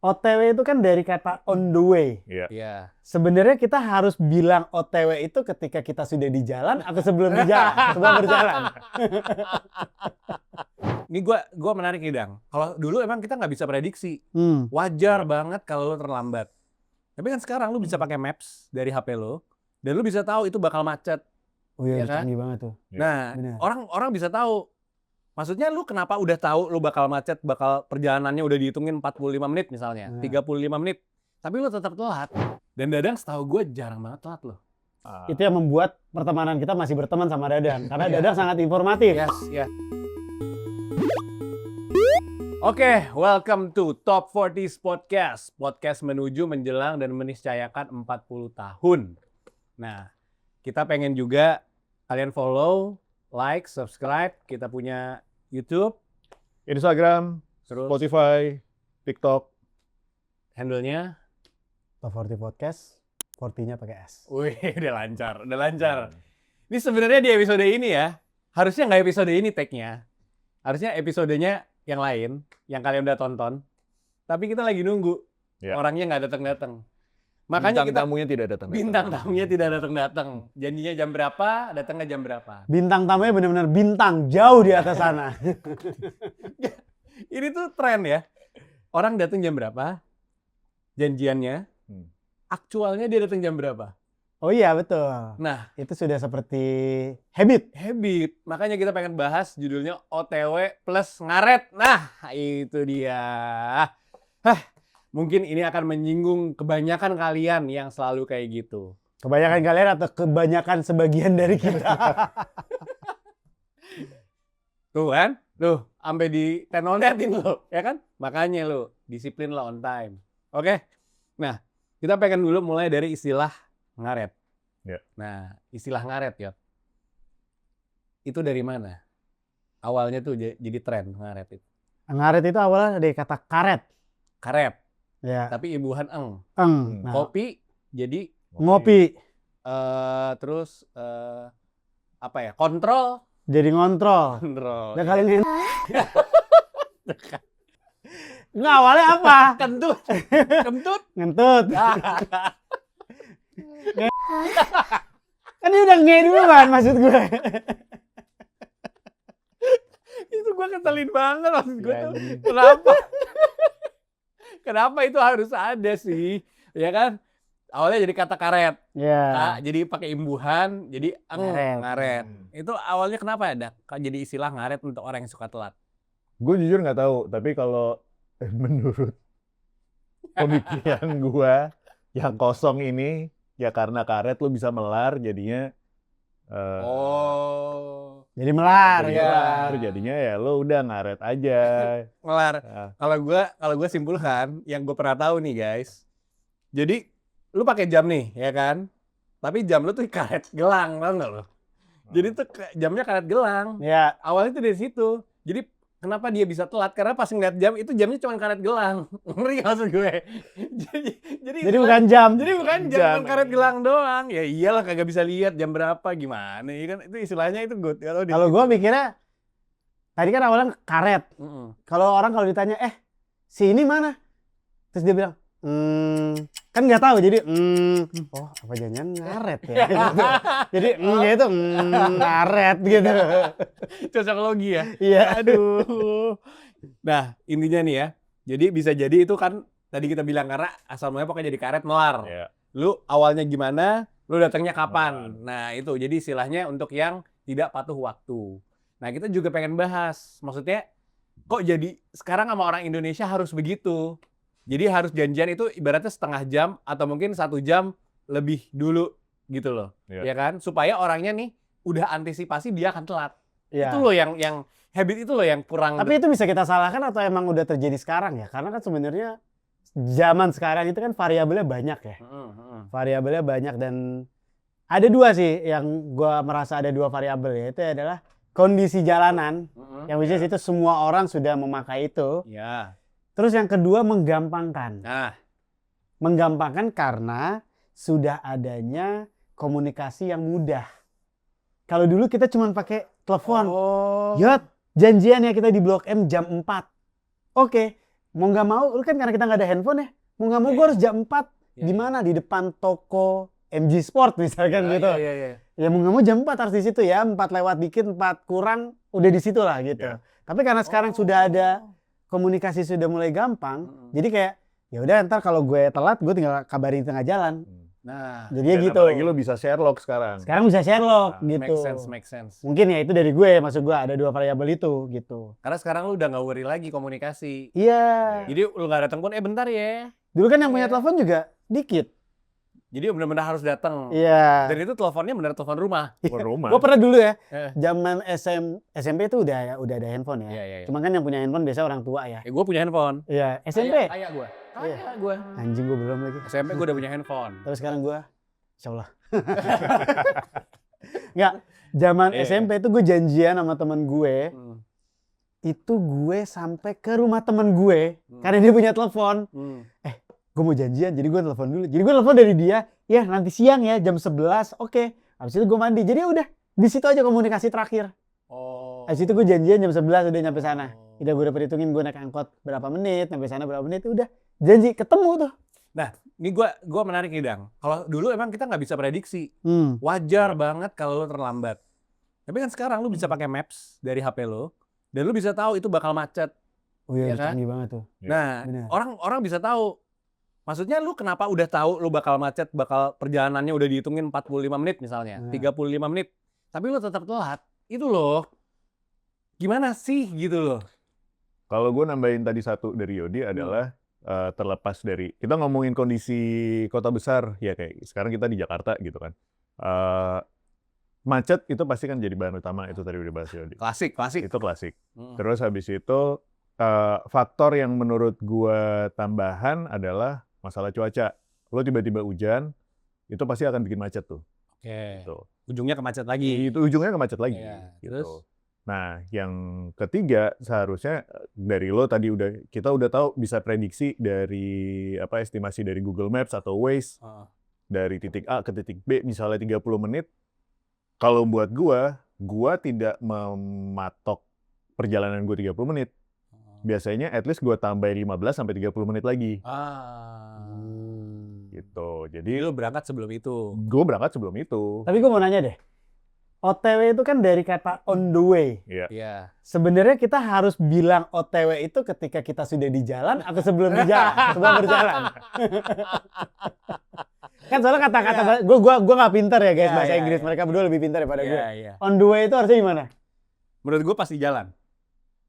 OTW itu kan dari kata on the way. Iya. Sebenarnya kita harus bilang OTW itu ketika kita sudah di jalan atau sebelum di jalan, sebelum berjalan. Ini gua menarik nih, Dang. Kalau dulu emang kita nggak bisa prediksi. Wajar banget kalau lo terlambat. Tapi kan sekarang lo bisa pakai Maps dari HP lo dan lo bisa tahu itu bakal macet. Oh iya, Ya kan? canggih banget tuh. Nah, Benar. orang bisa tahu. Maksudnya lu kenapa udah tahu lu bakal macet, bakal perjalanannya udah dihitungin 45 menit misalnya, 35 menit. Tapi lu tetap telat. Dan Dadang setahu gue jarang banget telat loh. Itu yang membuat pertemanan kita masih berteman sama Dadang. Karena Dadang sangat informatif. Yes. Oke, welcome to Top 40s Podcast. Podcast menuju, menjelang, dan meniscayakan 40 tahun. Nah, kita pengen juga kalian follow, like, subscribe. Kita punya YouTube, Instagram, terus Spotify, TikTok. handle-nya. Top 40 Podcast, 40-nya pakai S. Wih, udah lancar. Ini sebenarnya di episode ini ya, harusnya nggak episode ini tag-nya. Harusnya episodenya yang lain, yang kalian udah tonton. Tapi kita lagi nunggu, orangnya nggak datang-datang. Makanya Bintang tamunya tidak datang. Bintang tamunya tidak datang-datang. Janjinya jam berapa, datangnya jam berapa. Bintang tamunya benar-benar bintang, jauh di atas sana. Ini tuh tren ya. Orang datang jam berapa, janjiannya, aktualnya dia datang jam berapa. Oh iya, betul. Nah, itu sudah seperti habit. Makanya kita pengen bahas judulnya OTW plus ngaret. Nah, itu dia. Mungkin ini akan menyinggung kebanyakan kalian yang selalu kayak gitu. Kebanyakan kalian atau kebanyakan sebagian dari kita. Tuh kan? Tuh, sampai di tenonetin lo, ya kan? Makanya lo, disiplin lo on time. Oke? Nah, kita pengen dulu mulai dari istilah ngaret. Nah, istilah ngaret, ya. Itu dari mana? Awalnya tuh jadi tren ngaret itu. Ngaret itu awalnya dari kata karet. Karet. Ya. Tapi imbuhan eng. Nah, Kopi jadi ngopi. Terus apa ya? Kontrol. Jadi ngontrol. Dan kalian nggak, awalnya apa? Kentut. Ngentut. Kan ini udah nge dulu kan maksud gue. Itu gue keselin banget maksud gue tuh. Kenapa? Kenapa itu harus ada sih? Ya kan? Awalnya jadi kata karet. Ya. Jadi pakai imbuhan, jadi ngaret. Itu awalnya kenapa ada? Jadi istilah ngaret untuk orang yang suka telat. Gue jujur nggak tahu, tapi kalau menurut pemikiran gue yang kosong ini, ya karena karet lo bisa melar, jadinya jadi melar. Jadinya ya lo udah ngaret aja. Melar. Kalau gue simpulkan, yang gue pernah tahu nih guys. Jadi lu pakai jam nih, ya kan? Tapi jam lu tuh karet gelang, tau nggak lo? Jadi tuh jamnya karet gelang. Ya. Awalnya tuh dari situ. Jadi kenapa dia bisa telat? Karena pas ngeliat jam itu jamnya cuma karet gelang. Ngerti maksud gue? Jadi bukan jam. Jadi bukan jam, cuma karet gelang doang. Ya iyalah kagak bisa lihat jam berapa gimana. Ya kan itu istilahnya itu good. Kalau gue mikirnya tadi kan awalnya karet. Kalau ditanya, si ini mana? Terus dia bilang, kan nggak tahu, jadi oh apa jangan ngaret ya. Jadi itu ngaret gitu. Cocokologi ya. Iya. Aduh. Nah intinya nih ya. Jadi bisa jadi itu kan tadi kita bilang karena asal mulanya pokoknya jadi karet melar. Lu awalnya gimana? Lu datangnya kapan? Nah itu jadi istilahnya untuk yang tidak patuh waktu. Nah kita juga pengen bahas. Maksudnya kok jadi sekarang sama orang Indonesia harus begitu? Jadi harus janjian itu ibaratnya setengah jam atau mungkin 1 jam lebih dulu gitu loh. Ya kan? Supaya orangnya nih udah antisipasi dia akan telat. Itu loh yang habit itu loh yang kurang. Tapi itu bisa kita salahkan atau emang udah terjadi sekarang ya? Karena kan sebenarnya zaman sekarang itu kan variabelnya banyak ya. Variabelnya banyak dan ada 2 sih yang gua merasa ada 2 variabel, yaitu adalah kondisi jalanan yang which is itu semua orang sudah memakai itu. Ya. Terus yang kedua menggampangkan. Nah. Menggampangkan karena sudah adanya komunikasi yang mudah. Kalau dulu kita cuma pakai telepon. Yot, janjian ya kita di Blok M jam 4. Oke, mau nggak mau, kan karena kita nggak ada handphone ya, mau nggak mau gue harus jam 4 di mana, di depan toko MG Sport misalkan gitu. Ya mau nggak mau jam 4 harus di situ ya, 4 lewat dikit, 4 kurang, udah di situ lah gitu. Tapi karena sekarang sudah ada komunikasi sudah mulai gampang, jadi kayak ya udah ntar kalau gue telat, gue tinggal kabarin di tengah jalan. Nah, jadinya gitu. Apalagi lo bisa Sherlock sekarang. Sekarang bisa Sherlock gitu. Make sense. Mungkin ya itu dari gue, maksud gue ada 2 variabel itu gitu. Karena sekarang lu udah nggak worry lagi komunikasi. Iya. Jadi lu nggak datang pun, bentar ya. Dulu kan yang punya telepon juga dikit. Jadi benar-benar harus datang. Iya. Dan itu teleponnya benar telepon rumah. Gue pernah dulu ya, zaman SMP itu udah ada handphone ya. Iya. Cuma kan yang punya handphone biasa orang tua ya. Gue punya handphone. Iya, SMP. Kayak gue. Anjing gue belum lagi. SMP gue udah punya handphone. Terus sekarang gue, insyaallah. Nggak, zaman SMP itu gue janjian sama temen gue. Itu gue sampai ke rumah temen gue karena dia punya telepon. Gue mau janjian, jadi gue telepon dulu. Jadi gue telepon dari dia, ya nanti siang ya jam 11, oke. Habis itu gue mandi. Jadi udah di situ aja komunikasi terakhir. Habis itu gue janjian jam 11 udah nyampe sana. Udah gue perhitungin gue naik angkot berapa menit, sampai sana berapa menit, udah janji ketemu tuh. Nah, ini gue menarik nih Dang. Kalau dulu emang kita nggak bisa prediksi, wajar banget kalau lo terlambat. Tapi kan sekarang lo bisa pakai Maps dari HP lo, dan lo bisa tahu itu bakal macet. Oh iya, ya kan? canggih banget tuh. Nah, orang bisa tahu. Maksudnya lu kenapa udah tahu lu bakal macet, bakal perjalanannya udah dihitungin 45 menit misalnya, 35 menit. Tapi lu tetap telat. Itu loh. Gimana sih gitu loh. Kalau gue nambahin tadi satu dari Yodi adalah terlepas dari, kita ngomongin kondisi kota besar, ya kayak sekarang kita di Jakarta gitu kan. Macet itu pasti kan jadi bahan utama, itu tadi udah bahas Yodi. Klasik. Itu klasik. Terus habis itu faktor yang menurut gue tambahan adalah masalah cuaca. Lo tiba-tiba hujan, itu pasti akan bikin macet tuh. Oke. Gitu. Ujungnya ke macet lagi. Itu ujungnya ke macet lagi. Iya. Gitu. Terus? Nah, yang ketiga seharusnya dari lo tadi kita udah tahu bisa prediksi dari estimasi dari Google Maps atau Waze dari titik A ke titik B misalnya 30 menit. Kalau buat gua tidak mematok perjalanan gue 30 menit. Biasanya at least gue tambahin 15 sampai 30 menit lagi. Gitu. Jadi lo berangkat sebelum itu. Gue berangkat sebelum itu. Tapi gue mau nanya deh. OTW itu kan dari kata on the way. Iya. Sebenarnya kita harus bilang OTW itu ketika kita sudah di jalan atau sebelum berjalan. Kan soalnya kata-kata gue nggak pintar ya guys bahasa Inggris. Mereka berdua lebih pintar daripada gue. On the way itu harusnya gimana? Menurut gue pasti jalan.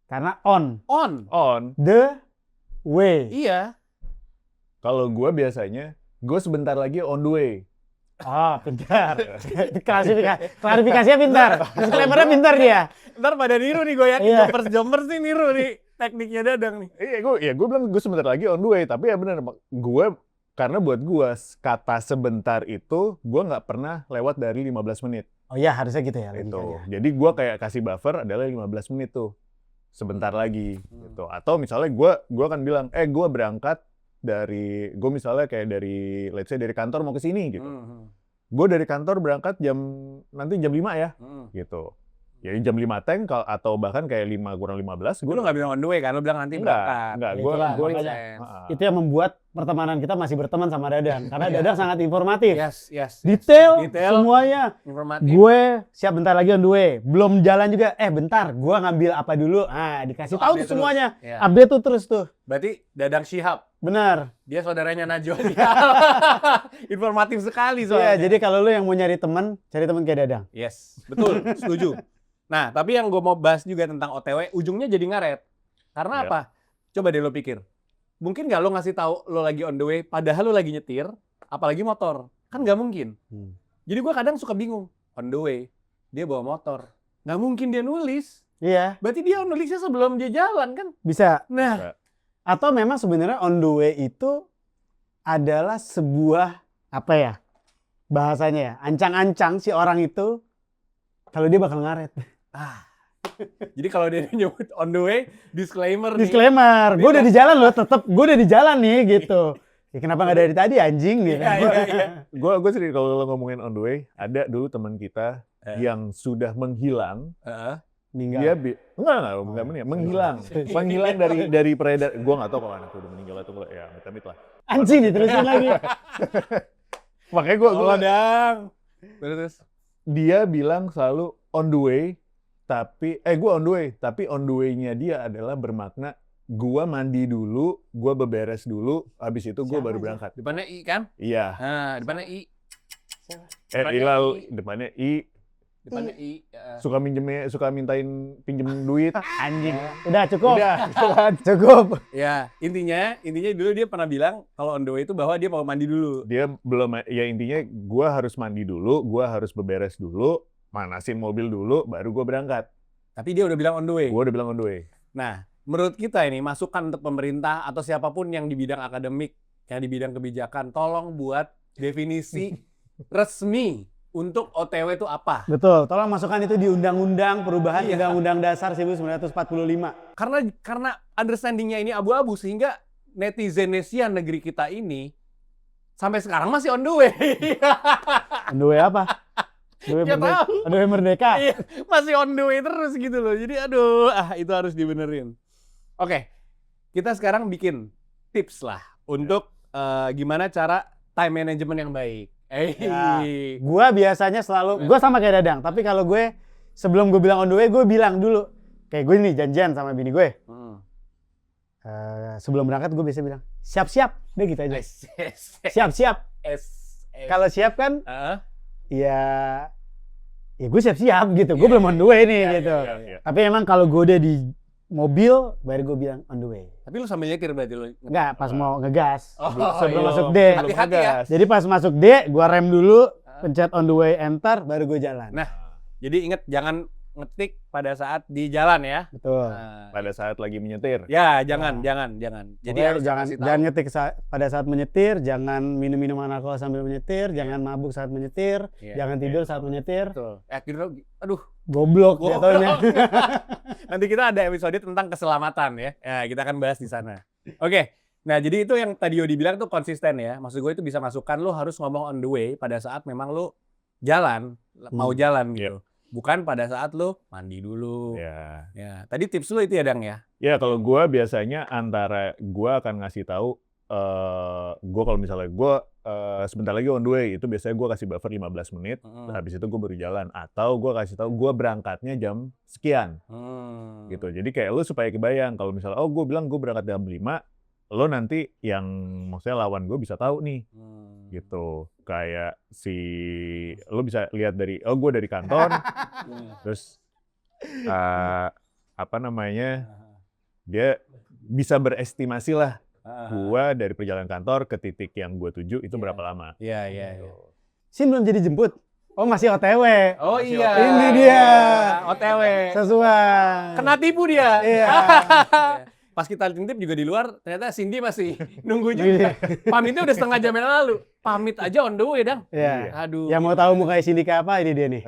Karena on the way. Iya. Kalau gue biasanya, gue sebentar lagi on the way. Pintar. Klarifikasinya pintar. Disclaimer-nya pintar dia. Ntar pada niru nih gue yakin. Jompers nih niru nih tekniknya Dadang nih. Gue bilang gue sebentar lagi on the way. Tapi ya benar, karena buat gue kata sebentar itu gue nggak pernah lewat dari 15 menit. Oh iya, harusnya gitu ya. Jadi gue kayak kasih buffer adalah 15 menit tuh. Sebentar lagi gitu. Atau misalnya gue akan bilang, gue berangkat gue misalnya kayak let's say dari kantor mau ke sini gitu. Gue dari kantor berangkat nanti jam 5 ya gitu. Jadi jam 5 tank atau bahkan kayak 5 kurang 15. Lu nggak bilang on the way kan? Lu bilang nanti berangkat. Enggak. Itu yang membuat pertemanan kita masih berteman sama Dadang. Karena Dadang sangat informatif. Yes. Detail semuanya. Informatif. Gue siap bentar lagi on the way. Belum jalan juga. Bentar, gue ngambil apa dulu. Dikasih tahu tuh semuanya. Update tuh terus tuh. Berarti Dadang Shihab. Benar. Dia saudaranya Najwa. Informatif sekali soalnya. Iya, jadi kalau lu yang mau nyari teman, cari teman kayak Dadang. Yes, betul. Setuju. Nah, tapi yang gue mau bahas juga tentang OTW, ujungnya jadi ngaret. Karena apa? Coba deh lo pikir. Mungkin nggak lo ngasih tahu lo lagi on the way, padahal lo lagi nyetir, apalagi motor. Kan nggak mungkin. Jadi gue kadang suka bingung. On the way, dia bawa motor. Nggak mungkin dia nulis. Iya. Berarti dia nulisnya sebelum dia jalan kan? Bisa. Nah. Atau memang sebenarnya on the way itu adalah sebuah, bahasanya ya, ancang-ancang si orang itu kalau dia bakal ngaret. Jadi kalau dia nyebut on the way, disclaimer. Gue udah di jalan loh, gue udah di jalan nih gitu. Ya, kenapa nggak dari tadi anjing gitu? Iya. Gue sendiri kalau lo ngomongin on the way, ada dulu teman kita yang sudah menghilang meninggal. Dia enggak meninggal, menghilang dari peredar. Gua nggak tahu kalau anakku udah meninggal atau enggak. Ya, amit-amit lah. Anjing diterusin lagi. Makanya gua dang. Terus dia bilang selalu on the way, tapi gua on the way, tapi on the way-nya dia adalah bermakna gua mandi dulu, gua beberes dulu, habis itu gua baru berangkat. depannya I kan? Iya. Nah, depannya I. Depannya I. Depannya I. Suka mintain pinjem duit. Anjing. Udah cukup. Udah, Cukup. Ya, intinya dulu dia pernah bilang kalau on the way itu bahwa dia mau mandi dulu. Dia belum, ya intinya gua harus mandi dulu, gua harus beberes dulu, manasin mobil dulu, baru gua berangkat. Tapi dia udah bilang on the way. Gua udah bilang on the way. Nah, menurut kita ini masukan untuk pemerintah atau siapapun yang di bidang akademik, yang di bidang kebijakan, tolong buat definisi resmi untuk OTW itu apa? Betul, tolong masukkan itu di Undang-Undang Perubahan Undang-Undang Dasar 1945. Karena understanding-nya ini abu-abu sehingga netizen-netizen negeri kita ini sampai sekarang masih on the way. On the way apa? On the way merdeka. Iya, masih on the way terus gitu loh. Jadi aduh, itu harus dibenerin. Oke, kita sekarang bikin tips lah untuk gimana cara time management yang baik. Gua biasanya selalu, gua sama kayak Dadang, tapi kalau gue sebelum gue bilang on the way, gue bilang dulu. Kayak gue nih janjian sama bini gue. Sebelum berangkat gue biasa bilang, siap-siap. Udah gitu aja. Siap-siap. Kalau siap kan, ya gue siap-siap gitu. Gue belum on the way nih gitu. Tapi emang kalau gue udah di mobil, baru gue bilang on the way. Tapi lu sambil nyetir berarti lu? Enggak, pas mau ngegas. Sebelum masuk D. Hati-hati ya. Jadi pas masuk D, gue rem dulu, pencet on the way, enter, baru gue jalan. Nah, jadi inget jangan ngetik pada saat di jalan ya. Betul. Pada saat lagi menyetir. Ya, jangan. Jadi harus jangan ngetik pada saat menyetir, jangan minum alkohol sambil menyetir, jangan mabuk saat menyetir, jangan tidur saat menyetir. Betul. Tidur, aduh, goblok jatuhnya. Nanti kita ada episode tentang keselamatan ya. Ya, kita akan bahas di sana. Oke. Nah, jadi itu yang tadi Yodi bilang tuh konsisten ya. Maksud gue itu bisa masukkan lu harus ngomong on the way pada saat memang lu jalan, mau jalan gitu. Bukan pada saat lu mandi dulu. Ya. Tadi tips lu itu ya, Dang ya? Ya, kalau gua biasanya antara gua akan ngasih tahu gua kalau misalnya gua sebentar lagi on the way, itu biasanya gua kasih buffer 15 menit, habis itu gua baru jalan, atau gua kasih tahu gua berangkatnya jam sekian. Gitu. Jadi kayak lu supaya kebayang kalau misalnya gua bilang gua berangkat jam 5, lo nanti yang maksudnya lawan gue bisa tahu nih. Gitu. Kayak lo bisa lihat dari gue dari kantor terus dia bisa berestimasi lah gue dari perjalanan kantor ke titik yang gue tuju itu berapa lama. Iya. Sin belum jadi jemput. Oh, masih OTW. Oh iya. Ini dia. OTW. Sesuai. Kena tipu dia. Iya. Pas kita titip juga di luar, ternyata Cindy masih nunggu juga. Pamitnya udah setengah jam yang lalu. Pamit aja on the way, Dang. Iya. Aduh. Yang mau tahu mukanya Cindy kayak apa, ini dia nih.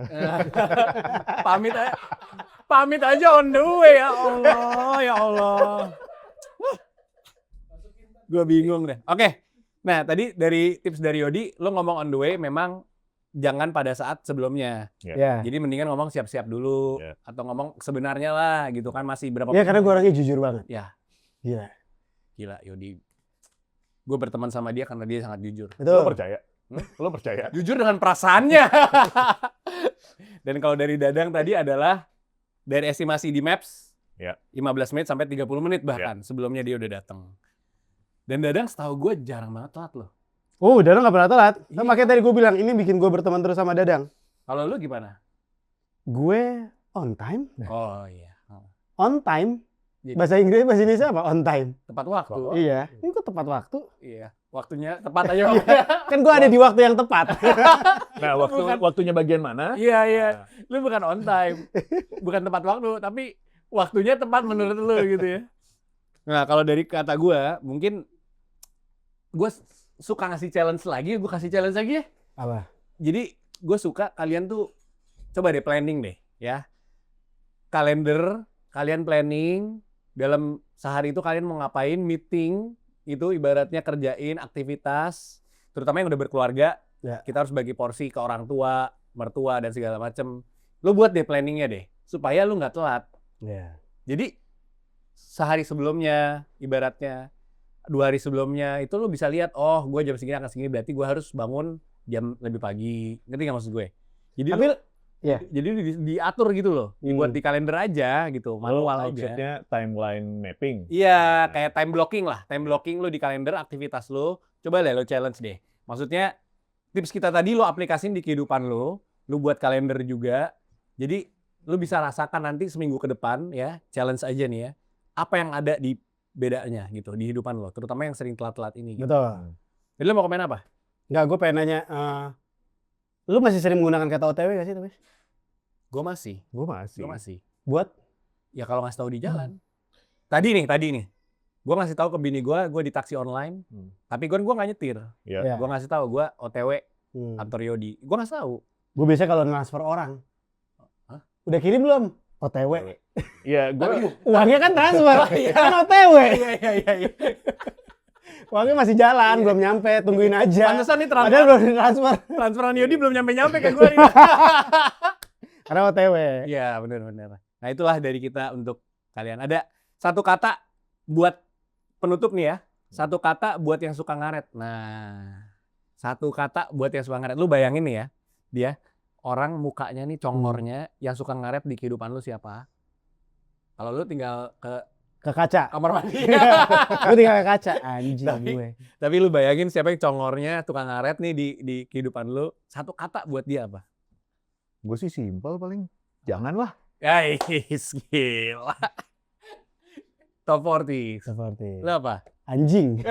Pamit aja on the way, ya Allah. Gue bingung deh. Oke. Nah, tadi dari tips dari Yodi, lo ngomong on the way memang jangan pada saat sebelumnya. Yeah. Jadi mendingan ngomong siap-siap dulu. Atau ngomong sebenarnya lah gitu kan, masih berapa. Ya, karena gue orangnya jujur banget. Ya. Gila Yodi. Gue berteman sama dia karena dia sangat jujur. Betul. Lo percaya? Jujur dengan perasaannya. Dan kalau dari Dadang tadi adalah dari estimasi di Maps, 15 menit sampai 30 menit bahkan sebelumnya dia udah datang. Dan Dadang setahu gue jarang banget telat loh. Oh, Dadang nggak pernah telat. Nah, makanya tadi gue bilang ini bikin gue berteman terus sama Dadang. Kalau lu gimana? Gue on time. Oh iya. On time. Bahasa Indonesia apa? On time. Tepat waktu. Iya. Ini kok tepat waktu? Iya. Waktunya tepat aja. Kan gue ada di waktu yang tepat. Nah, waktunya bagian mana? Iya. Lu bukan on time. Bukan tepat waktu, tapi waktunya tepat menurut lu gitu ya. Nah, kalau dari kata gue, mungkin gue suka ngasih challenge lagi, gue kasih challenge lagi ya. Apa? Jadi gue suka kalian tuh coba deh planning deh ya. Kalender, kalian planning dalam sehari itu kalian mau ngapain, meeting, itu ibaratnya kerjain aktivitas, terutama yang udah berkeluarga, kita harus bagi porsi ke orang tua, mertua, dan segala macem. Lo buat deh planningnya deh. supaya lu nggak telat. Iya. Jadi sehari sebelumnya, ibaratnya 2 hari sebelumnya itu lu bisa lihat, oh gue jam segini akan segini, berarti gue harus bangun jam lebih pagi. Ngerti nggak maksud gue? Jadi Tapi jadi diatur gitu loh, dibuat di kalender aja gitu, manual aja. Maksudnya timeline mapping. Iya, kayak time blocking lah. Time blocking lu di kalender aktivitas lu. Coba deh lo challenge deh. Maksudnya tips kita tadi lo aplikasin di kehidupan lu buat kalender juga. Jadi lu bisa rasakan nanti seminggu ke depan ya, challenge aja nih ya. Apa yang ada di bedanya gitu di kehidupan lo, terutama yang sering telat-telat ini gitu. betul. Jadi lo mau komen apa? Enggak, gue pengen nanya, lu masih sering menggunakan kata OTW gak sih? Gue masih. Gue masih. Buat? Ya kalau ngasih tahu di jalan. Tadi nih. Gue ngasih tahu ke bini gue di taksi online. Tapi gue nggak nyetir. Ya. Gue ngasih tahu gue OTW kantor Yodi. Gue ngasih tahu. Gue biasanya kalau transfer orang. Hah? Udah kirim belum? OTW. Iya, gue Uangnya kan transfer. Kan OTW. Iya. Uangnya masih jalan, belum nyampe. Tungguin aja. Pantesan nih Padahal belum transfer. transferan Yodi belum nyampe ke gue. Karena OTW. Iya benar. Nah itulah dari kita untuk kalian. Ada satu kata buat penutup nih ya. Satu kata buat yang suka ngaret. Nah, satu kata buat yang suka ngaret. Lu bayangin nih ya, dia orang mukanya nih congornya yang suka ngaret di kehidupan lu siapa? Kalau lu tinggal Ke kaca. kamar mandi. Gue tinggal ke kaca. Anjing gue. Tapi lu bayangin siapa yang congornya tukang ngaret nih di kehidupan lu. Satu kata buat dia apa? sih simpel paling. Janganlah. Guys, gila. Top 40. Seperti. Lu apa? Anjing.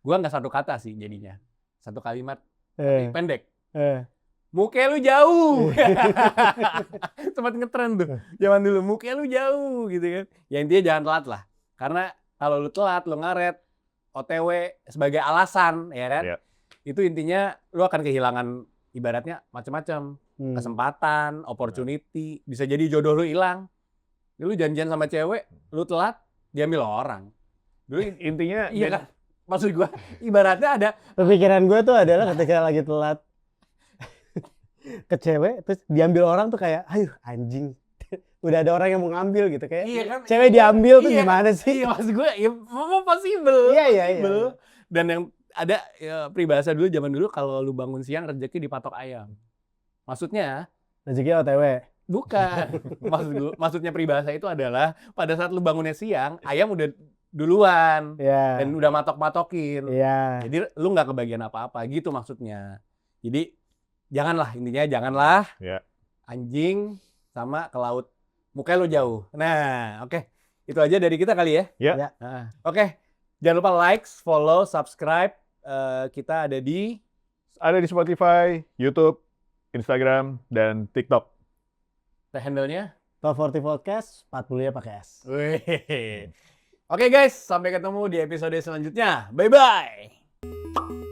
Gua nggak satu kata sih jadinya. Satu kalimat pendek. Muka lu jauh. Sempat ngetren tuh. Zaman dulu muka lu jauh gitu kan. Ya intinya jangan telat lah. Karena kalau lu telat, lu ngaret, OTW sebagai alasan ya kan. Iya. Itu intinya lu akan kehilangan ibaratnya macam-macam. Kesempatan, opportunity, bisa jadi jodoh lu hilang. Lu janjian sama cewek, lu telat, diambil orang. Dulu Intinya iya kan? Maksud gua ibaratnya ada Pemikiran gue tuh adalah ketika lagi telat ke cewek, terus diambil orang tuh kayak, ayo anjing. Udah ada orang yang mau ngambil gitu. Kayak iya kan? cewek diambil tuh Iya. gimana sih? Iya, maksud gue ya possible. Iya. Possible. Dan yang ada ya, peribahasa dulu zaman dulu kalau lu bangun siang rezeki dipatok ayam. Maksudnya Rezeki OTW. bukan. Maksudnya peribahasa itu adalah pada saat lu bangunnya siang, ayam udah duluan Iya. dan udah matok-matokin. Iya. Jadi lu nggak kebagian apa-apa gitu maksudnya. Jadi intinya janganlah Ya. anjing sama ke laut. Muka lu jauh. Nah, oke. Itu aja dari kita kali ya. Ya. Nah, oke. Jangan lupa like, follow, subscribe. Kita ada di Spotify, YouTube, Instagram, dan TikTok. handle-nya. Top 40 Podcast, 40-nya pakai S. Oke guys, sampai ketemu di episode selanjutnya. Bye-bye.